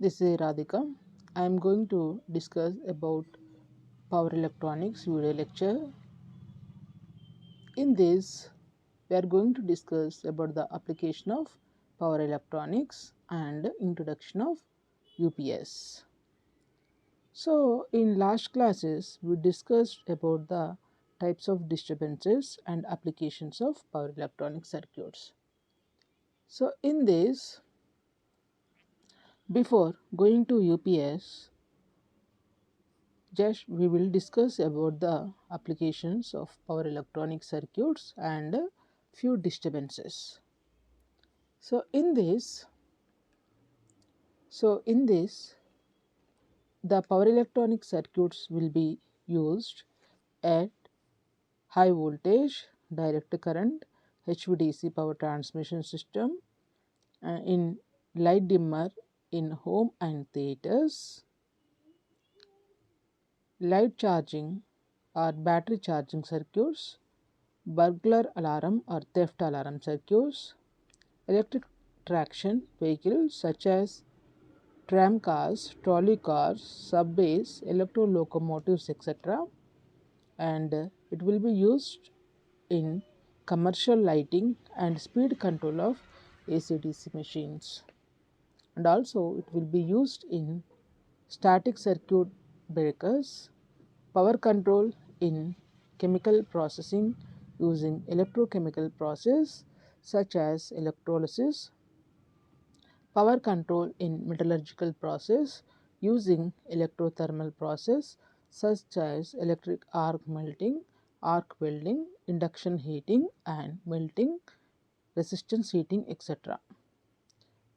This is Radhika. I am going to discuss about power electronics video lecture. In this, we are going to discuss about the application of power electronics and introduction of UPS. So, in last classes, we discussed about the types of disturbances and applications of power electronic circuits. So, in this, before going to UPS, just we will discuss about the applications of power electronic circuits and few disturbances. So in this, so in this, the power electronic circuits will be used at high voltage, direct current, HVDC power transmission system, in light dimmer in home and theaters, light charging or battery charging circuits, burglar alarm or theft alarm circuits, electric traction vehicles such as tram cars, trolley cars, subways, electro locomotives, etc. And it will be used in commercial lighting and speed control of AC/DC machines. And also, it will be used in static circuit breakers, power control in chemical processing using electrochemical process such as electrolysis, power control in metallurgical process using electrothermal process such as electric arc melting, arc welding, induction heating and melting, resistance heating, etc.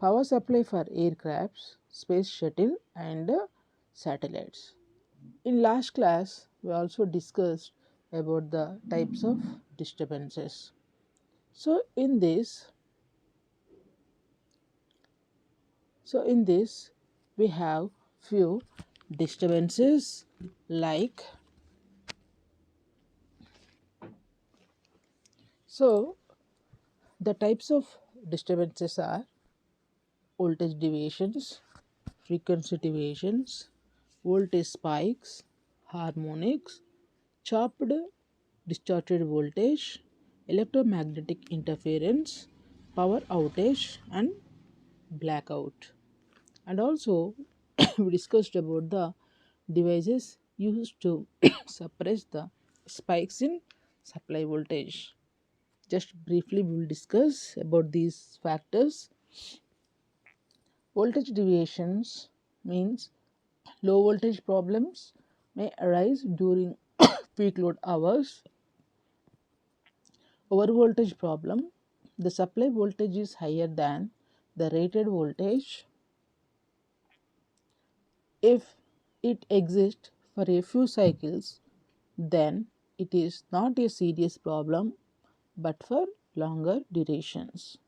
Power supply for aircrafts, space shuttle and satellites. In last class, we also discussed about the types of disturbances. So in this, so in this, we have few disturbances like so the types of disturbances are voltage deviations, frequency deviations, voltage spikes, harmonics, chopped distorted voltage, electromagnetic interference, power outage and blackout. And also we discussed about the devices used to suppress the spikes in supply voltage. Just briefly we will discuss about these factors. Voltage deviations means low voltage problems may arise during peak load hours. Over voltage problem, the supply voltage is higher than the rated voltage. If it exists for a few cycles, then it is not a serious problem, but for longer durations,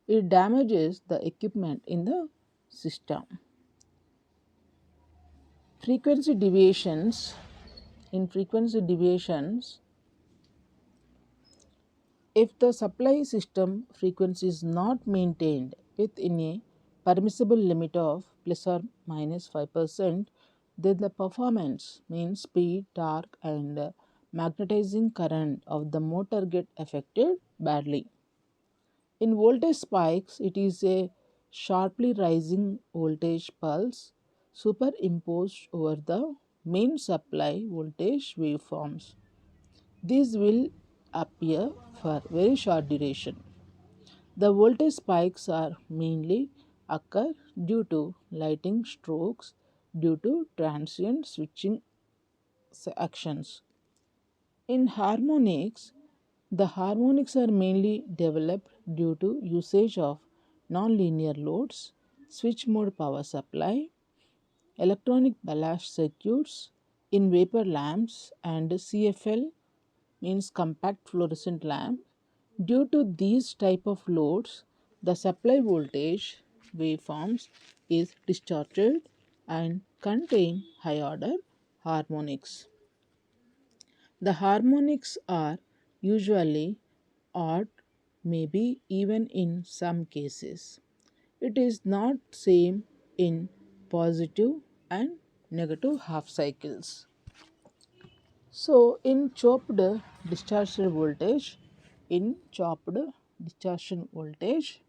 it damages the equipment in the system. Frequency deviations in frequency deviations, if the supply system frequency is not maintained within a permissible limit of plus or minus 5%, then the performance means speed, torque, and magnetizing current of the motor get affected badly. In voltage spikes, it is a sharply rising voltage pulse superimposed over the main supply voltage waveforms. These will appear for very short duration. The voltage spikes are mainly occur due to lighting strokes due to transient switching actions. In harmonics, the harmonics are mainly developed due to usage of nonlinear loads, switch mode power supply, electronic ballast circuits in vapor lamps and CFL means compact fluorescent lamp. Due to these type of loads, the supply voltage waveforms is distorted and contain high order harmonics. The harmonics are usually odd, maybe even in some cases. It is not same in positive and negative half cycles. So, discharged voltage, in chopped discharged voltage,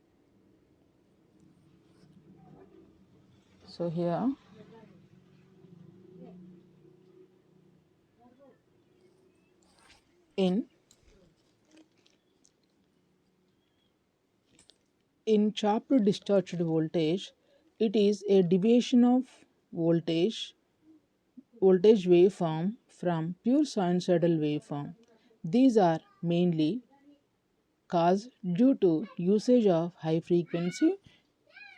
so here in chopped discharged voltage, it is a deviation of voltage waveform from pure sinusoidal waveform. These are mainly caused due to usage of high frequency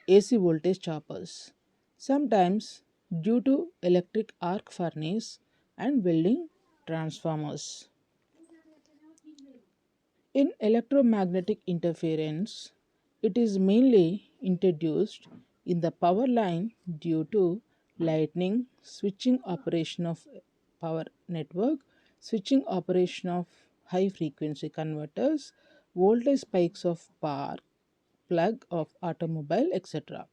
AC voltage choppers, sometimes due to electric arc furnace and welding transformers. In electromagnetic interference, it is mainly introduced in the power line due to lightning, switching operation of power network, switching operation of high frequency converters, voltage spikes of power plug of automobile, etc.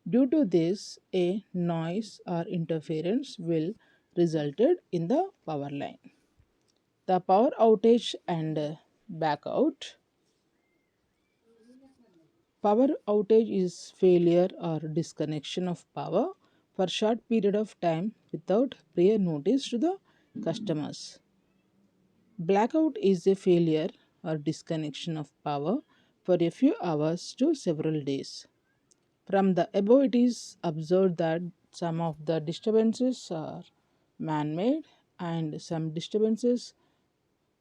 Due to this, a noise or interference will resulted in the power line. The power outage and blackout. Power outage is failure or disconnection of power for short period of time without prior notice to the customers. Blackout is a failure or disconnection of power for a few hours to several days. From the above, it is observed that some of the disturbances are man made and some disturbances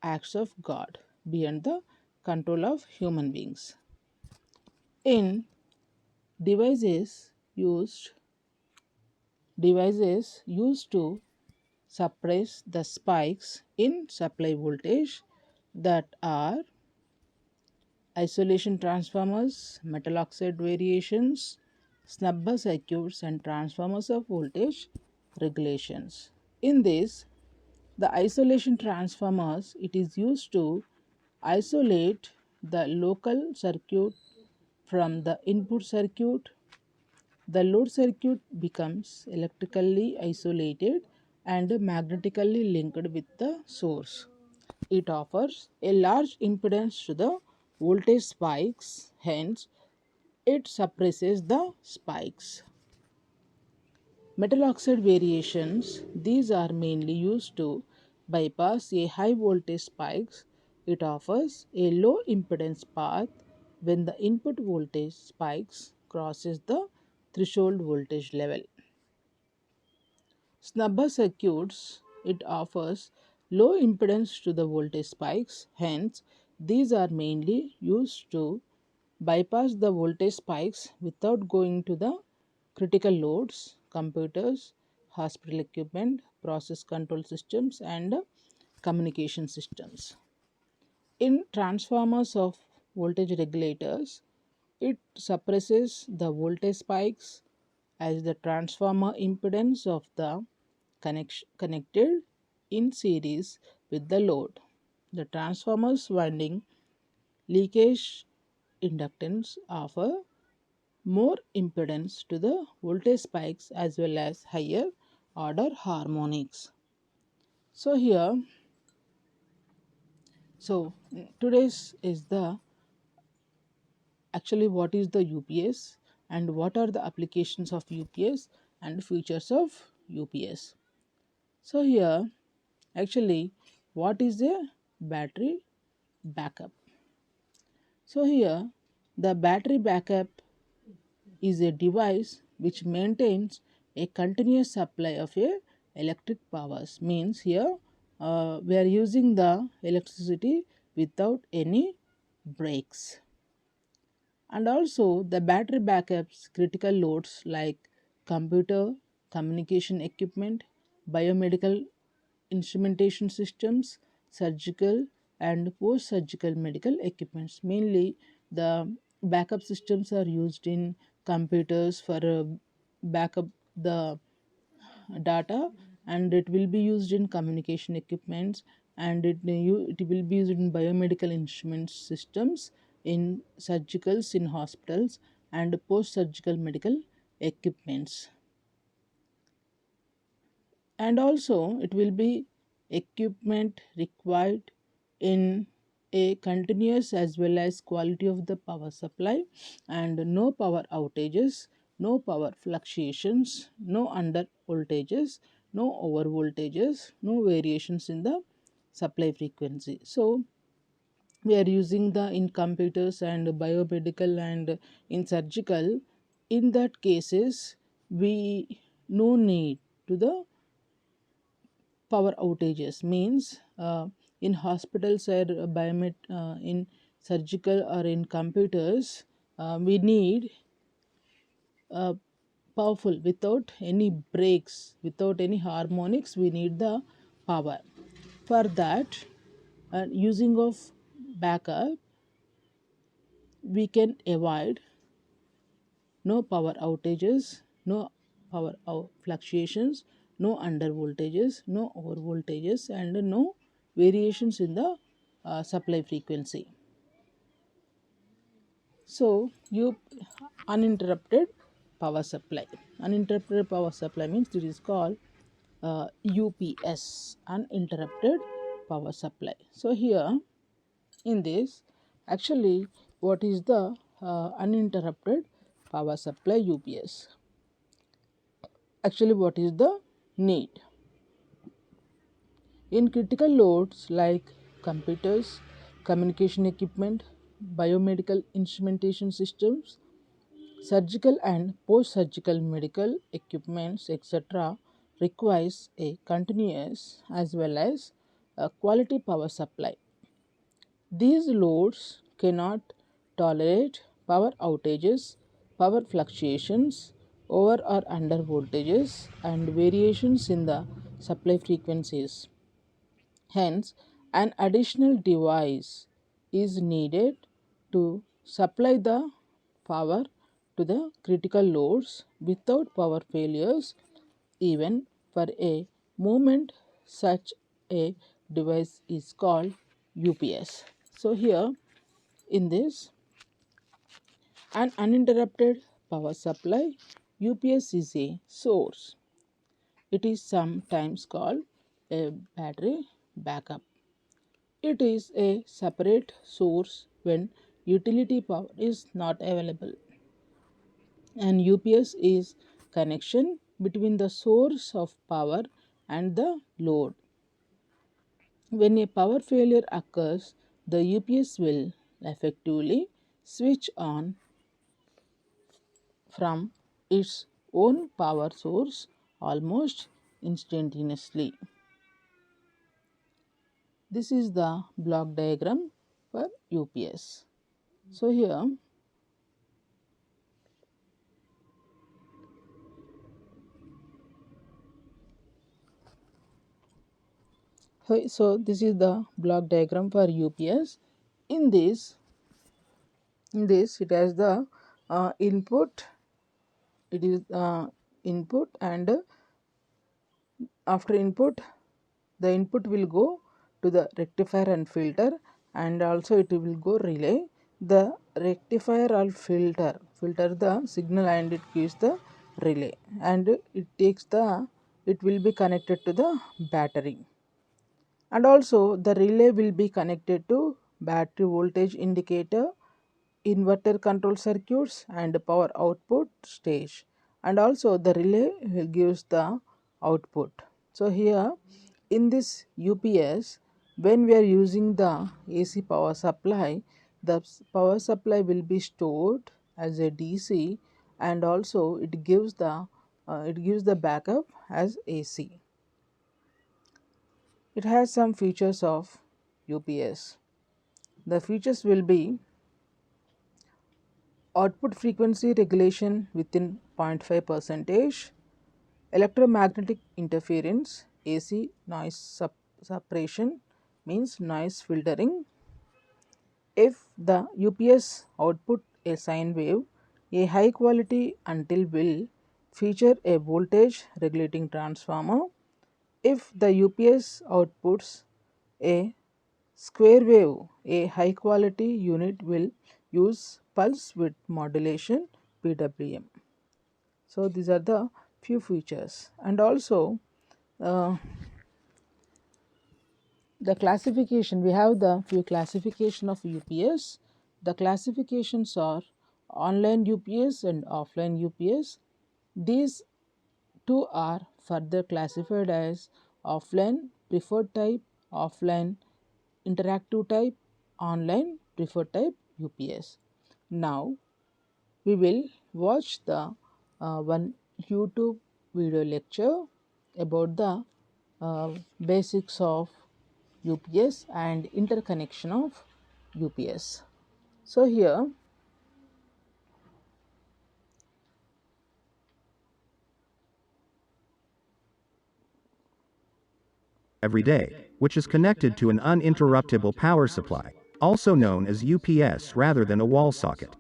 acts of God beyond the control of human beings. In devices used to suppress the spikes in supply voltage that are isolation transformers, metal oxide variations, snubber circuits and transformers of voltage regulations. In this, the isolation transformers, it is used to isolate the local circuit from the input circuit. The load circuit becomes electrically isolated and magnetically linked with the source. It offers a large impedance to the voltage spikes, hence, it suppresses the spikes. Metal oxide variations, these are mainly used to bypass a high voltage spikes. It offers a low impedance path when the input voltage spikes crosses the threshold voltage level. Snubber circuits, it offers low impedance to the voltage spikes, hence these are mainly used to bypass the voltage spikes without going to the critical loads, computers, hospital equipment, process control systems and communication systems. In transformers of voltage regulators, it suppresses the voltage spikes as the transformer impedance of the connected in series with the load. The transformer's winding leakage inductance offer more impedance to the voltage spikes as well as higher order harmonics. So here, today's is the actually what is the UPS and what are the applications of UPS and features of UPS. So here actually what is a battery backup? So here the battery backup is a device which maintains a continuous supply of a electric powers, means here we are using the electricity without any breaks. And also the battery backups critical loads like computer, communication equipment, biomedical instrumentation systems, surgical and post surgical medical equipments. Mainly the backup systems are used in computers for backup the data, and it will be used in communication equipments, and it will be used in biomedical instrument systems, in surgicals in hospitals and post surgical medical equipments. and also it will be equipment required in a continuous as well as quality of the power supply, and no power outages, no power fluctuations, no under voltages, no over voltages, no variations in the supply frequency. So we are using the in computers and biomedical and in surgical, in that cases we no need to the power outages, means in hospitals or in surgical or in computers, we need uh, powerful without any breaks, without any harmonics, we need the power. For that, using of backup, we can avoid no power outages, no fluctuations, no under voltages, no over voltages, and no variations in the supply frequency. So, you uninterrupted power supply. Uninterrupted power supply means it is called UPS, uninterrupted power supply. So, here in this, actually, what is the uninterrupted power supply UPS? Actually, what is the need? In critical loads like computers, communication equipment, biomedical instrumentation systems, surgical and post-surgical medical equipments, etc., requires a continuous as well as a quality power supply. These loads cannot tolerate power outages, power fluctuations, over or under voltages, and variations in the supply frequencies. Hence, an additional device is needed to supply the power to the critical loads without power failures. Even for a moment, such a device is called UPS. So, here in this, an uninterrupted power supply, UPS is a source. It is sometimes called a battery backup. It is a separate source when utility power is not available, and UPS is connection between the source of power and the load. When a power failure occurs, the UPS will effectively switch on from its own power source almost instantaneously. This is the block diagram for UPS. So, here so this is the block diagram for UPS. In this, it has the input. It is input, and after input, the input will go to the rectifier and filter, and also it will go relay. The rectifier or filter the signal, and it gives the relay, and it will be connected to the battery, and also the relay will be connected to battery voltage indicator, inverter control circuits, and power output stage, and also the relay gives the output. So, here in this UPS, when we are using the AC power supply, the power supply will be stored as a DC, and also it gives the backup as AC. It has some features of UPS. The features will be output frequency regulation within 0.5 percentage, electromagnetic interference, AC noise suppression means noise filtering. If the UPS output a sine wave, a high quality until will feature a voltage regulating transformer. If the UPS outputs a square wave, a high quality unit will use pulse width modulation PWM. So, these are the few features, and also uh, the classification, we have the few classification of UPS. The classifications are online UPS and offline UPS. These two are further classified as offline preferred type, offline interactive type, online preferred type UPS. Now we will watch the one YouTube video lecture about the basics of UPS and interconnection of UPS. So here every day, which is connected to an uninterruptible power supply, also known as UPS rather than a wall socket.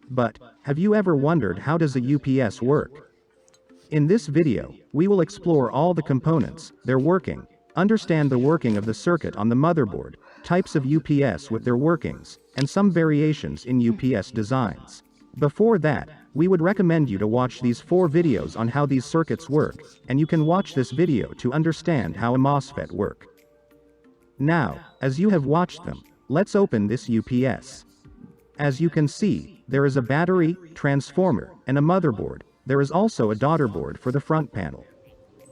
But, have you ever wondered how does a UPS work? In this video, we will explore all the components, their working, understand the working of the circuit on the motherboard, types of UPS with their workings, and some variations in UPS designs. Before that, we would recommend you to watch these 4 videos on how these circuits work, and you can watch this video to understand how a MOSFET work. Now, as you have watched them, let's open this UPS. As you can see, there is a battery, transformer, and a motherboard. There is also a daughter board for the front panel.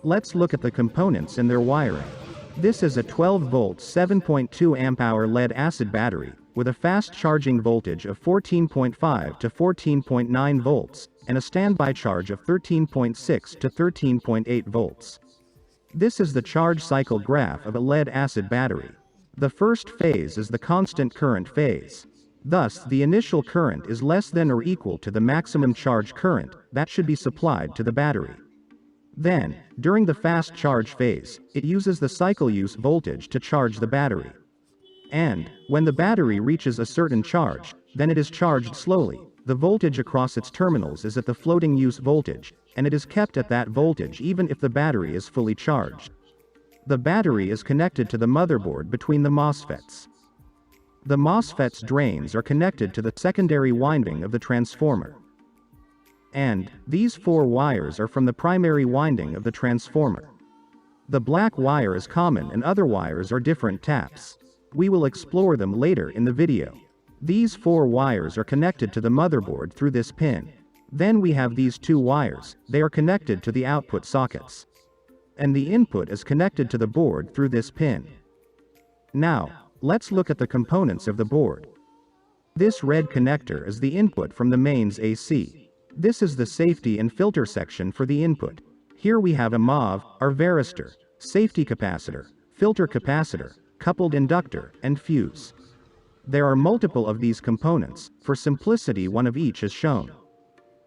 Let's look at the components and their wiring. This is a 12-volt 7.2 amp-hour lead-acid battery, with a fast charging voltage of 14.5 to 14.9 volts, and a standby charge of 13.6 to 13.8 volts. This is the charge cycle graph of a lead-acid battery. The first phase is the constant current phase. Thus, the initial current is less than or equal to the maximum charge current that should be supplied to the battery. Then, during the fast charge phase, it uses the cycle use voltage to charge the battery. And, when the battery reaches a certain charge, then it is charged slowly. The voltage across its terminals is at the floating use voltage, and it is kept at that voltage even if the battery is fully charged. The battery is connected to the motherboard between the MOSFETs. The MOSFET's drains are connected to the secondary winding of the transformer. And, these 4 wires are from the primary winding of the transformer. The black wire is common and other wires are different taps. We will explore them later in the video. These 4 wires are connected to the motherboard through this pin. Then we have these 2 wires, they are connected to the output sockets. And the input is connected to the board through this pin. Now, let's look at the components of the board. This red connector is the input from the mains AC. This is the safety and filter section for the input. Here we have a MOV, or varistor, safety capacitor, filter capacitor, coupled inductor, and fuse. There are multiple of these components, for simplicity one of each is shown.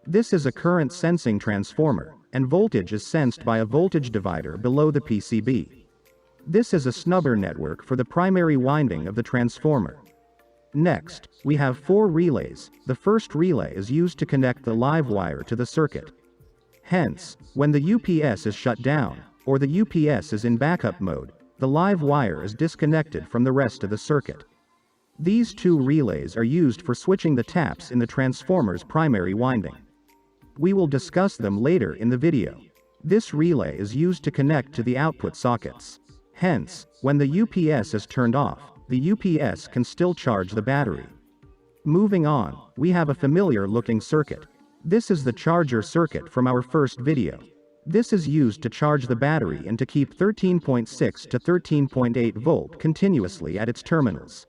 This is a current sensing transformer, and voltage is sensed by a voltage divider below the PCB. This is a snubber network for the primary winding of the transformer. Next, we have 4 relays. The first relay is used to connect the live wire to the circuit. Hence, when the UPS is shut down, or the UPS is in backup mode, the live wire is disconnected from the rest of the circuit. These 2 relays are used for switching the taps in the transformer's primary winding. We will discuss them later in the video. This relay is used to connect to the output sockets. Hence, when the UPS is turned off, the UPS can still charge the battery. Moving on, we have a familiar looking circuit. This is the charger circuit from our first video. This is used to charge the battery and to keep 13.6 to 13.8 volt continuously at its terminals.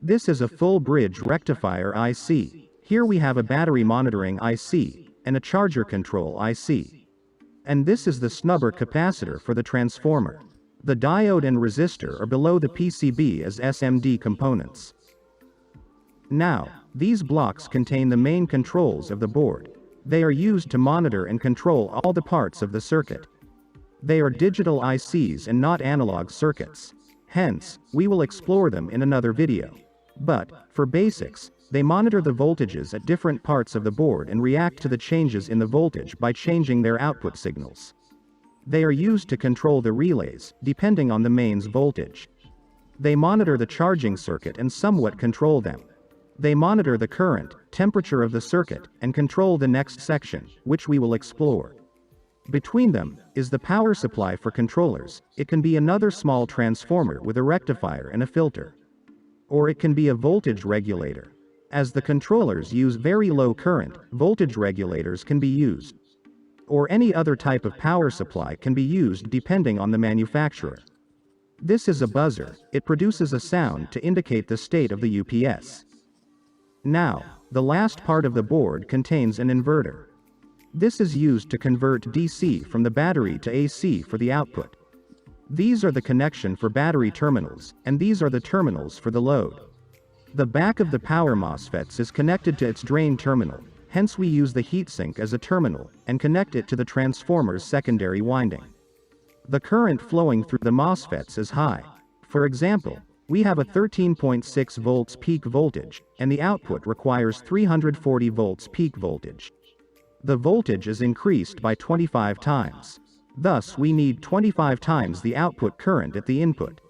This is a full bridge rectifier IC. Here we have a battery monitoring IC, and a charger control IC. And this is the snubber capacitor for the transformer. The diode and resistor are below the PCB as SMD components. Now, these blocks contain the main controls of the board. They are used to monitor and control all the parts of the circuit. They are digital ICs and not analog circuits. Hence, we will explore them in another video. But, for basics, they monitor the voltages at different parts of the board and react to the changes in the voltage by changing their output signals. They are used to control the relays, depending on the mains voltage. They monitor the charging circuit and somewhat control them. They monitor the current, temperature of the circuit, and control the next section, which we will explore. Between them is the power supply for controllers. It can be another small transformer with a rectifier and a filter. Or it can be a voltage regulator. As the controllers use very low current, voltage regulators can be used. Or any other type of power supply can be used depending on the manufacturer. This is a buzzer. It produces a sound to indicate the state of the UPS. Now, the last part of the board contains an inverter. This is used to convert DC from the battery to AC for the output. These are the connection for battery terminals, and these are the terminals for the load. The back of the power MOSFETs is connected to its drain terminal, hence we use the heatsink as a terminal, and connect it to the transformer's secondary winding. The current flowing through the MOSFETs is high. For example, we have a 13.6 volts peak voltage, and the output requires 340 volts peak voltage. The voltage is increased by 25 times. Thus we need 25 times the output current at the input.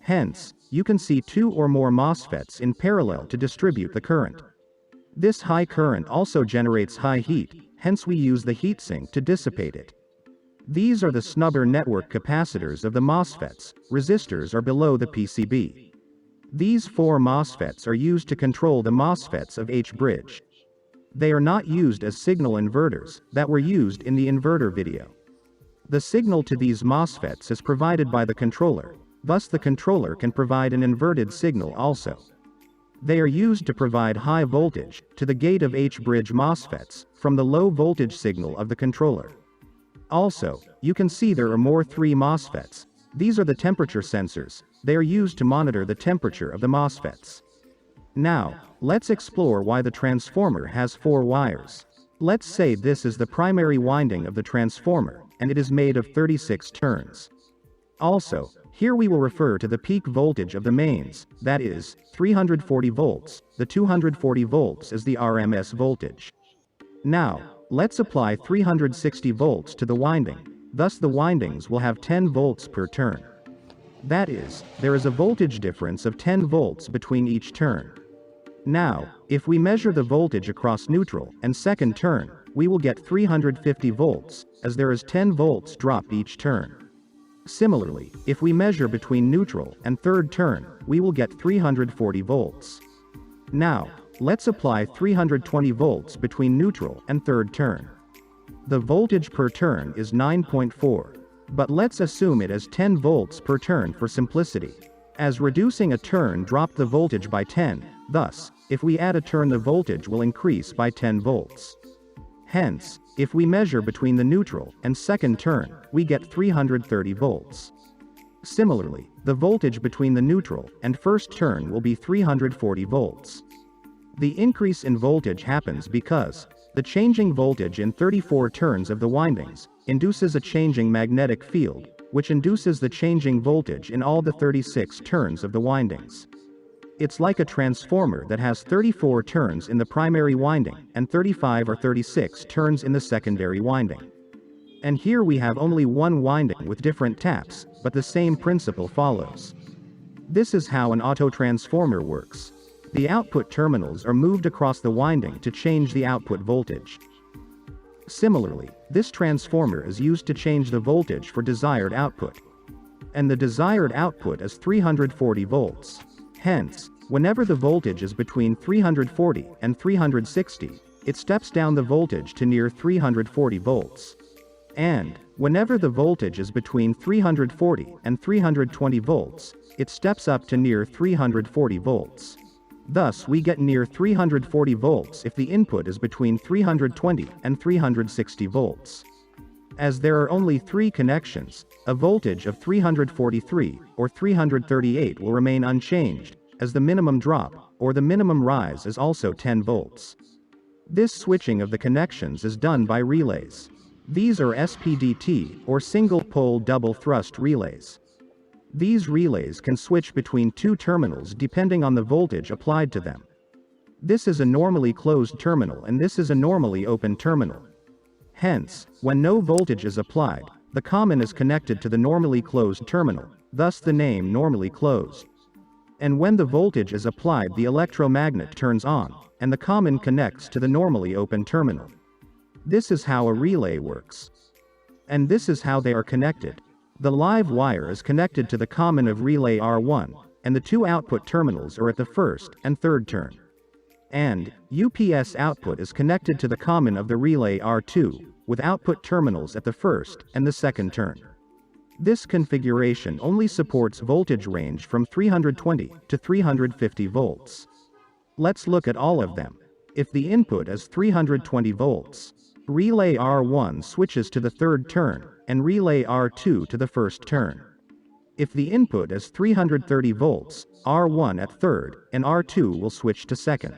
Hence, you can see 2 or more MOSFETs in parallel to distribute the current. This high current also generates high heat, hence we use the heatsink to dissipate it. These are the snubber network capacitors of the MOSFETs. Resistors are below the PCB. These 4 MOSFETs are used to control the MOSFETs of H-bridge. They are not used as signal inverters that were used in the inverter video. The signal to these MOSFETs is provided by the controller, thus the controller can provide an inverted signal also. They are used to provide high voltage to the gate of H-bridge MOSFETs from the low voltage signal of the controller. Also, you can see there are more 3 MOSFETs. These are the temperature sensors. They are used to monitor the temperature of the MOSFETs. Now, let's explore why the transformer has 4 wires. Let's say this is the primary winding of the transformer, and it is made of 36 turns. Also, here we will refer to the peak voltage of the mains, that is, 340 volts, the 240 volts is the RMS voltage. Now, let's apply 360 volts to the winding, thus the windings will have 10 volts per turn. That is, there is a voltage difference of 10 volts between each turn. Now, if we measure the voltage across neutral and second turn, we will get 350 volts, as there is 10 volts dropped each turn. Similarly, if we measure between neutral and third turn, we will get 340 volts. Now, let's apply 320 volts between neutral and third turn. The voltage per turn is 9.4, but let's assume it as 10 volts per turn for simplicity. As reducing a turn dropped the voltage by 10, thus, if we add a turn the voltage will increase by 10 volts. Hence, if we measure between the neutral and second turn, we get 330 volts. Similarly, the voltage between the neutral and first turn will be 340 volts. The increase in voltage happens because the changing voltage in 34 turns of the windings induces a changing magnetic field, which induces the changing voltage in all the 36 turns of the windings. It's like a transformer that has 34 turns in the primary winding and 35 or 36 turns in the secondary winding. And here we have only one winding with different taps, but the same principle follows. This is how an autotransformer works. The output terminals are moved across the winding to change the output voltage. Similarly, this transformer is used to change the voltage for desired output. And the desired output is 340 volts. Hence, whenever the voltage is between 340 and 360, it steps down the voltage to near 340 volts. And, whenever the voltage is between 340 and 320 volts, it steps up to near 340 volts. Thus we get near 340 volts if the input is between 320 and 360 volts. As there are only 3 connections, a voltage of 343 or 338 will remain unchanged, as the minimum drop, or the minimum rise is also 10 volts. This switching of the connections is done by relays. These are SPDT, or single-pole double-thrust relays. These relays can switch between 2 terminals depending on the voltage applied to them. This is a normally closed terminal and this is a normally open terminal. Hence, when no voltage is applied, the common is connected to the normally closed terminal, thus the name normally closed. And when the voltage is applied, the electromagnet turns on, and the common connects to the normally open terminal. This is how a relay works. And this is how they are connected. The live wire is connected to the common of relay R1, and the two output terminals are at the first and third turn. And UPS output is connected to the common of the relay R2, with output terminals at the first and the second turn. This configuration only supports voltage range from 320 to 350 volts. Let's look at all of them. If the input is 320 volts, relay R1 switches to the third turn, and relay R2 to the first turn. If the input is 330 volts, R1 at third, and R2 will switch to second.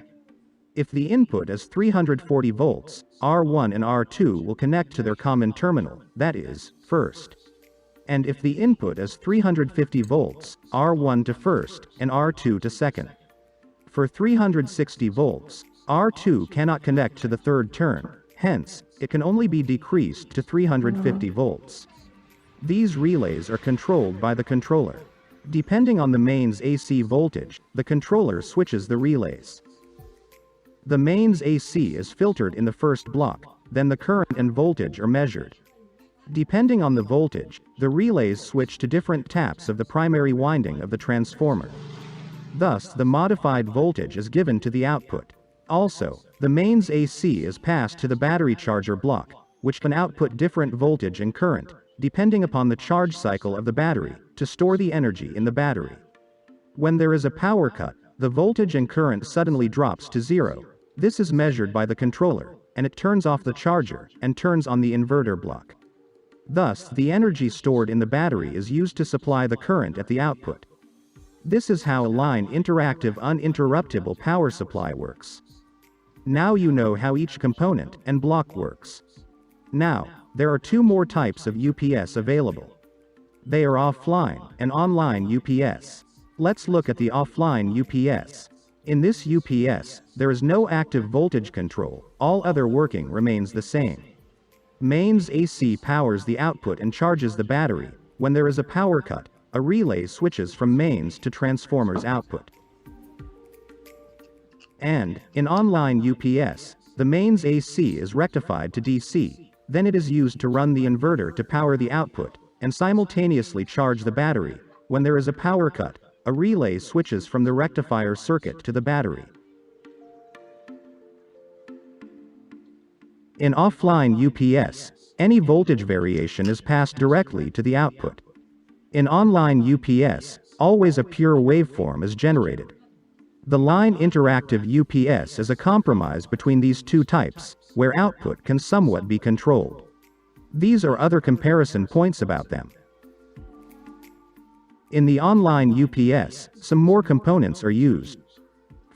If the input is 340 volts, R1 and R2 will connect to their common terminal, that is, first. And if the input is 350 volts, R1 to first, and R2 to second. For 360 volts, R2 cannot connect to the third turn, hence, it can only be decreased to 350 volts. These relays are controlled by the controller. Depending on the mains AC voltage, the controller switches the relays. The mains AC is filtered in the first block, then the current and voltage are measured. Depending on the voltage, the relays switch to different taps of the primary winding of the transformer. Thus, the modified voltage is given to the output. Also, the mains AC is passed to the battery charger block, which can output different voltage and current, depending upon the charge cycle of the battery, to store the energy in the battery. When there is a power cut, the voltage and current suddenly drops to zero. This is measured by the controller, and it turns off the charger and turns on the inverter block. Thus, the energy stored in the battery is used to supply the current at the output. This is how a line interactive uninterruptible power supply works. Now you know how each component and block works. Now, there are two more types of UPS available. They are offline and online UPS. Let's look at the offline UPS. In this UPS, there is no active voltage control, all other working remains the same. Mains AC powers the output and charges the battery. When there is a power cut, a relay switches from mains to transformer's output. And, in online UPS, the mains AC is rectified to DC, then it is used to run the inverter to power the output, and simultaneously charge the battery. When there is a power cut, a relay switches from the rectifier circuit to the battery. In offline UPS, any voltage variation is passed directly to the output. In online UPS, always a pure waveform is generated. The line interactive UPS is a compromise between these two types, where output can somewhat be controlled. These are other comparison points about them. In the online UPS, some more components are used.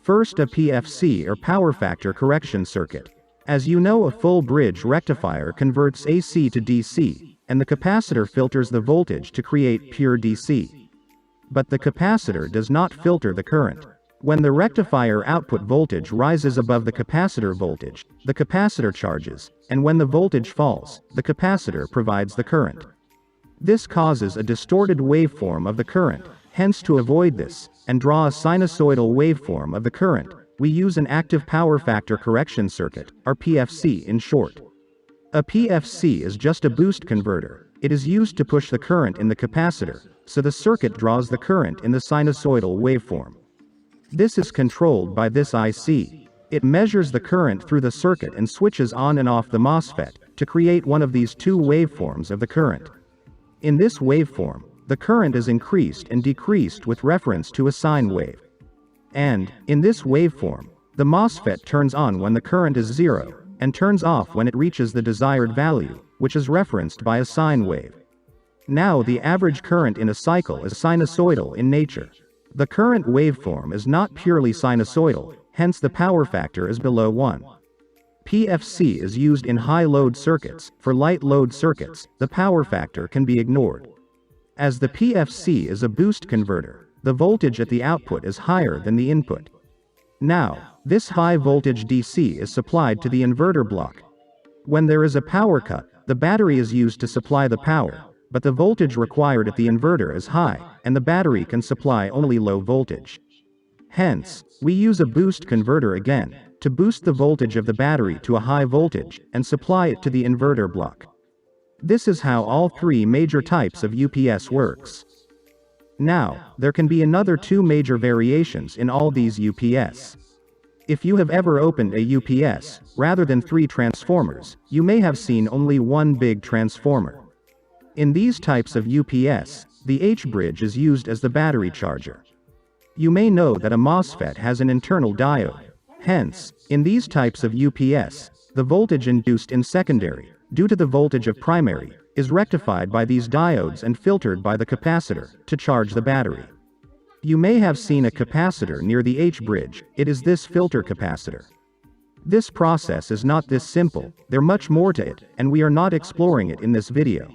First, a PFC or power factor correction circuit. As you know, a full bridge rectifier converts AC to DC, and the capacitor filters the voltage to create pure DC. But the capacitor does not filter the current. When the rectifier output voltage rises above the capacitor voltage, the capacitor charges, and when the voltage falls, the capacitor provides the current. This causes a distorted waveform of the current, hence to avoid this, and draw a sinusoidal waveform of the current, we use an active power factor correction circuit, or PFC in short. A PFC is just a boost converter. It is used to push the current in the capacitor, so the circuit draws the current in the sinusoidal waveform. This is controlled by this IC. It measures the current through the circuit and switches on and off the MOSFET, to create one of these two waveforms of the current. In this waveform, the current is increased and decreased with reference to a sine wave. And, in this waveform, the MOSFET turns on when the current is zero, and turns off when it reaches the desired value, which is referenced by a sine wave. Now the average current in a cycle is sinusoidal in nature. The current waveform is not purely sinusoidal, hence the power factor is below 1. PFC is used in high load circuits. For light load circuits, the power factor can be ignored. As the PFC is a boost converter, the voltage at the output is higher than the input. Now, this high voltage DC is supplied to the inverter block. When there is a power cut, the battery is used to supply the power, but the voltage required at the inverter is high, and the battery can supply only low voltage. Hence, we use a boost converter again, to boost the voltage of the battery to a high voltage, and supply it to the inverter block. This is how all three major types of UPS works. Now, there can be another two major variations in all these UPS. If you have ever opened a UPS, rather than three transformers, you may have seen only one big transformer. In these types of UPS, the H-bridge is used as the battery charger. You may know that a MOSFET has an internal diode. Hence, in these types of UPS, the voltage induced in secondary, due to the voltage of primary, is rectified by these diodes and filtered by the capacitor, to charge the battery. You may have seen a capacitor near the H-bridge, it is this filter capacitor. This process is not this simple, there's much more to it, and we are not exploring it in this video.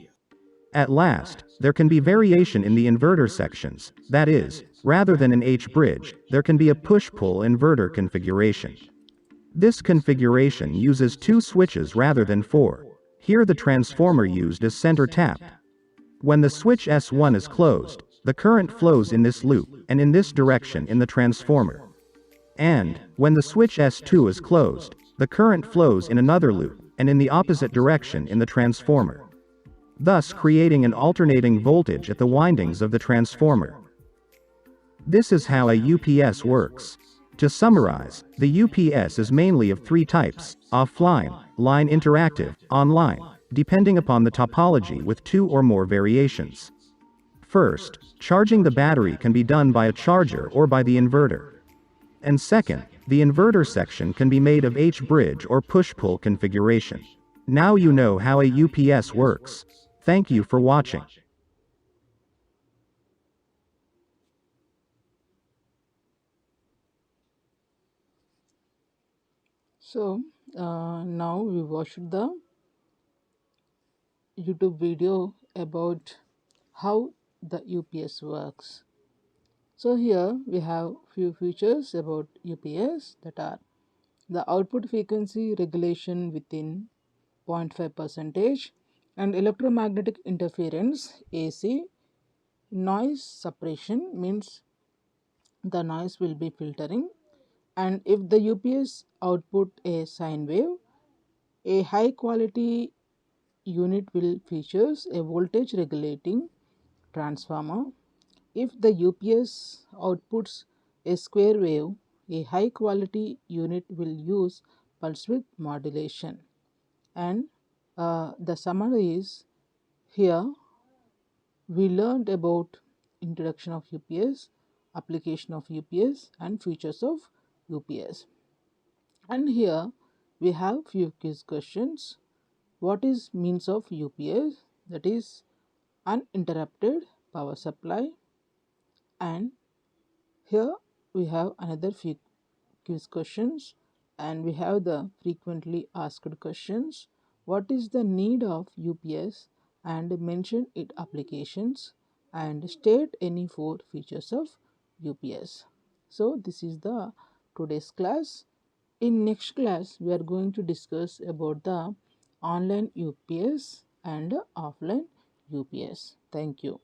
At last, there can be variation in the inverter sections, that is, rather than an H-bridge, there can be a push-pull inverter configuration. This configuration uses two switches rather than four. Here the transformer used is center tapped. When the switch S1 is closed, the current flows in this loop, and in this direction in the transformer. And, when the switch S2 is closed, the current flows in another loop, and in the opposite direction in the transformer, thus creating an alternating voltage at the windings of the transformer. This is how a UPS works. To summarize, the UPS is mainly of three types: offline, line interactive, online, depending upon the topology with two or more variations. First, charging the battery can be done by a charger or by the inverter. And second, the inverter section can be made of H-bridge or push-pull configuration. Now you know how a UPS works. Thank you for watching. So now we watched the YouTube video about how the UPS works. So here we have few features about UPS, that are the output frequency regulation within 0.5 percentage, and electromagnetic interference AC. Noise suppression means the noise will be filtering, and if the UPS output a sine wave, a high quality unit will features a voltage regulating transformer. If the UPS outputs a square wave, a high quality unit will use pulse width modulation. And the summary is, here we learned about introduction of UPS, application of UPS, and features of UPS. And here we have few quiz questions. What is means of UPS? That is uninterrupted power supply. And here we have another few quiz questions, and we have the frequently asked questions. What is the need of UPS, and mention its applications, and state any four features of UPS. So this is the today's class. In next class we are going to discuss about the online UPS and offline UPS. Thank you.